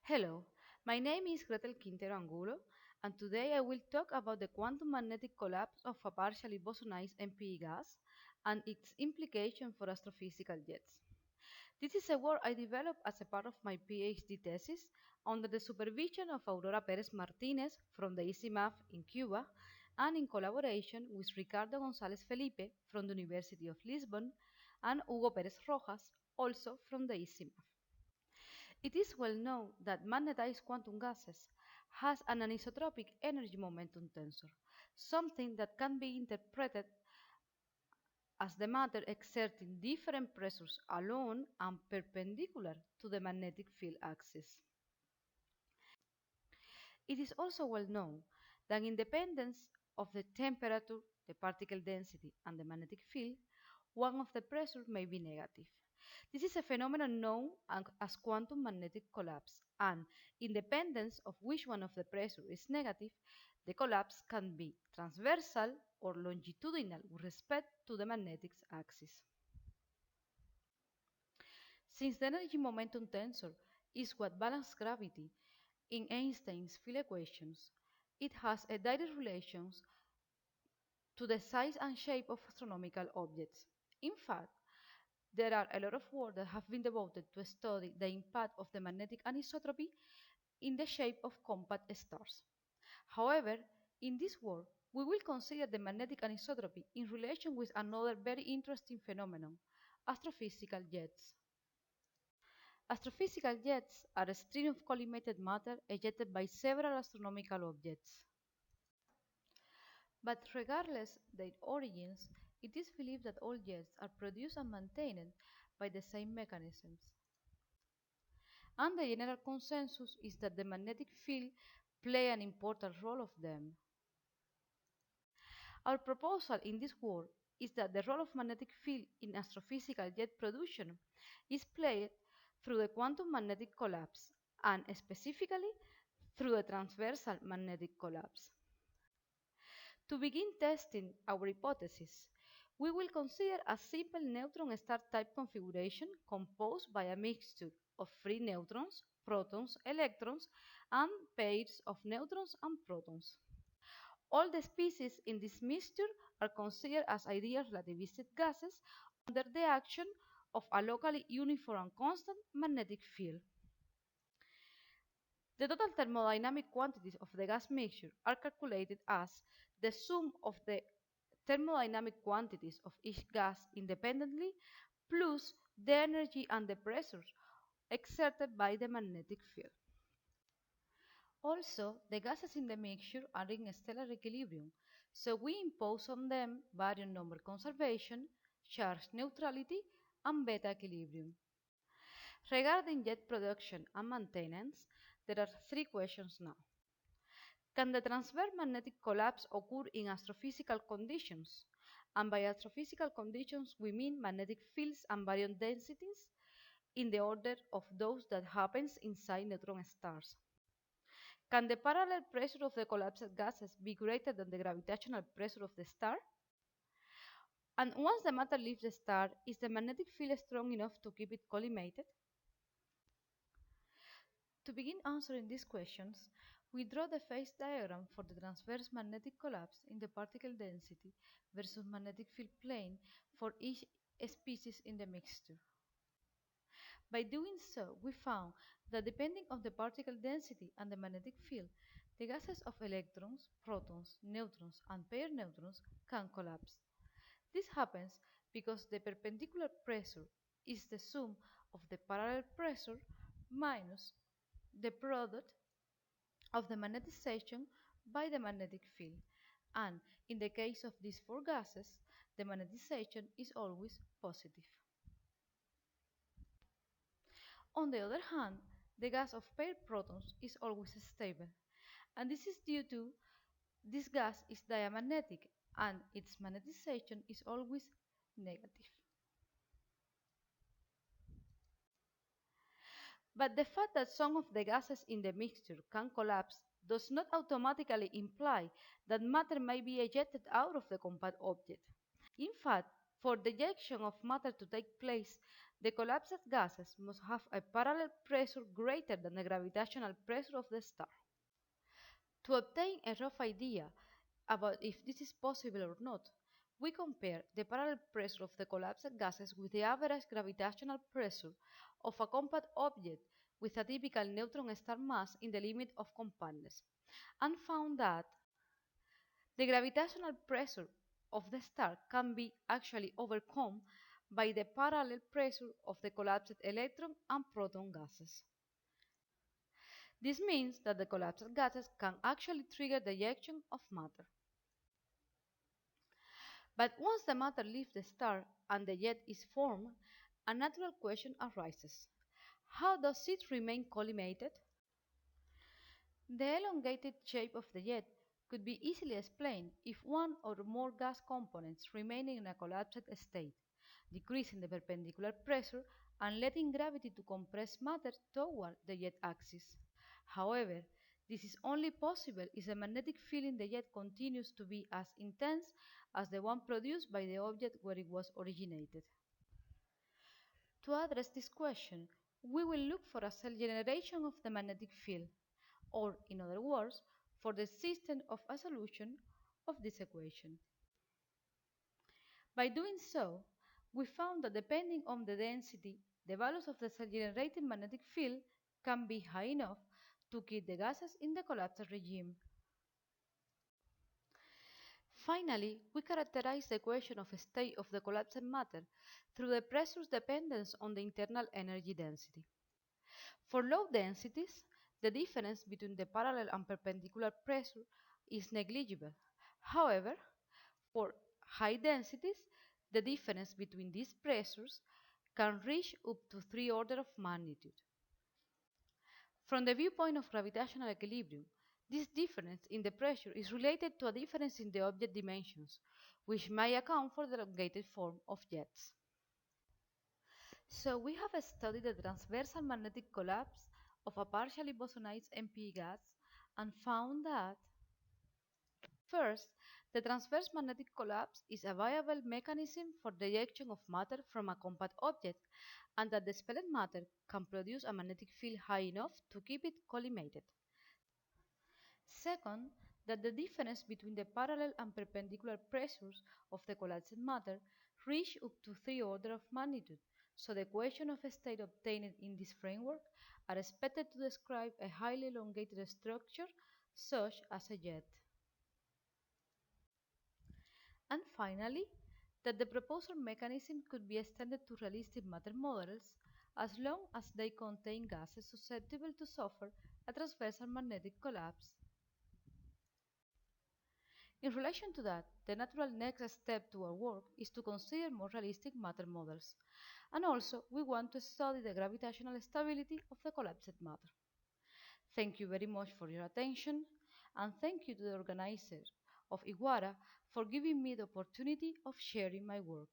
Hello, my name is Gretel Quintero Angulo, and today I will talk about the quantum magnetic collapse of a partially bosonized MPE gas and its implication for astrophysical jets. This is a work I developed as a part of my PhD thesis under the supervision of Aurora Perez Martinez from the ICMAF in Cuba and in collaboration with Ricardo González Felipe from the University of Lisbon and Hugo Pérez Rojas, also from the ICMAF. It is well known that magnetized quantum gases has an anisotropic energy momentum tensor, something that can be interpreted as the matter exerting different pressures along and perpendicular to the magnetic field axis. It is also well known that independence of the temperature, the particle density, and the magnetic field, one of the pressures may be negative. This is a phenomenon known as quantum magnetic collapse, and independence of which one of the pressure is negative, the collapse can be transversal or longitudinal with respect to the magnetic axis. Since the energy momentum tensor is what balances gravity in Einstein's field equations, it has a direct relation to the size and shape of astronomical objects. In fact, there are a lot of work that have been devoted to study the impact of the magnetic anisotropy in the shape of compact stars. However, in this work, we will consider the magnetic anisotropy in relation with another very interesting phenomenon, astrophysical jets. Astrophysical jets are a stream of collimated matter ejected by several astronomical objects. But regardless their origins, it is believed that all jets are produced and maintained by the same mechanisms. And the general consensus is that the magnetic field play an important role of them. Our proposal in this work is that the role of magnetic field in astrophysical jet production is played through the quantum magnetic collapse and specifically through the transversal magnetic collapse. To begin testing our hypothesis, we will consider a simple neutron star type configuration composed by a mixture of free neutrons, protons, electrons, and pairs of neutrons and protons. All the species in this mixture are considered as ideal relativistic gases under the action of a locally uniform and constant magnetic field. The total thermodynamic quantities of the gas mixture are calculated as the sum of the thermodynamic quantities of each gas independently plus the energy and the pressures exerted by the magnetic field. Also, the gases in the mixture are in stellar equilibrium, so we impose on them baryon number conservation, charge neutrality, and beta equilibrium. Regarding jet production and maintenance, there are three questions now. Can the transverse magnetic collapse occur in astrophysical conditions? And by astrophysical conditions, we mean magnetic fields and baryon densities in the order of those that happens inside neutron stars. Can the parallel pressure of the collapsed gases be greater than the gravitational pressure of the star? And once the matter leaves the star, is the magnetic field strong enough to keep it collimated? To begin answering these questions, we draw the phase diagram for the transverse magnetic collapse in the particle density versus magnetic field plane for each species in the mixture. By doing so, we found that depending on the particle density and the magnetic field, the gases of electrons, protons, neutrons, and pair neutrons can collapse. This happens because the perpendicular pressure is the sum of the parallel pressure minus the product of the magnetization by the magnetic field, and in the case of these four gases, the magnetization is always positive. On the other hand, the gas of paired protons is always stable, and this is due to this gas is diamagnetic and its magnetization is always negative. But the fact that some of the gases in the mixture can collapse does not automatically imply that matter may be ejected out of the compact object. In fact, for the ejection of matter to take place, The collapsed gases must have a parallel pressure greater than the gravitational pressure of the star. To obtain a rough idea about if this is possible or not, we compare the parallel pressure of the collapsed gases with the average gravitational pressure of a compact object with a typical neutron star mass in the limit of compactness, and found that the gravitational pressure of the star can be actually overcome by the parallel pressure of the collapsed electron and proton gases. This means that the collapsed gases can actually trigger the ejection of matter. But once the matter leaves the star and the jet is formed, a natural question arises. How does it remain collimated? The elongated shape of the jet could be easily explained if one or more gas components remain in a collapsed state, decreasing the perpendicular pressure and letting gravity to compress matter toward the jet axis. However, this is only possible if the magnetic field in the jet continues to be as intense as the one produced by the object where it was originated. To address this question, we will look for a self-generation of the magnetic field, or in other words, for the system of a solution of this equation. By doing so, we found that depending on the density, the values of the self-generated magnetic field can be high enough to keep the gases in the collapsed regime. Finally, we characterize the equation of state of the collapsed matter through the pressure's dependence on the internal energy density. For low densities, the difference between the parallel and perpendicular pressure is negligible. However, for high densities, the difference between these pressures can reach up to 3 orders of magnitude. From the viewpoint of gravitational equilibrium, this difference in the pressure is related to a difference in the object dimensions, which may account for the elongated form of jets. So we have studied the transversal magnetic collapse of a partially bosonized MP gas and found that first, the transverse magnetic collapse is a viable mechanism for the ejection of matter from a compact object, and that the expelled matter can produce a magnetic field high enough to keep it collimated. Second, that the difference between the parallel and perpendicular pressures of the collapsed matter reach up to 3 orders of magnitude, so the equation of state obtained in this framework are expected to describe a highly elongated structure such as a jet. And finally, that the proposed mechanism could be extended to realistic matter models as long as they contain gases susceptible to suffer a transversal magnetic collapse. In relation to that, the natural next step to our work is to consider more realistic matter models, and also we want to study the gravitational stability of the collapsed matter. Thank you very much for your attention, and thank you to the organizer of Iguara for giving me the opportunity of sharing my work.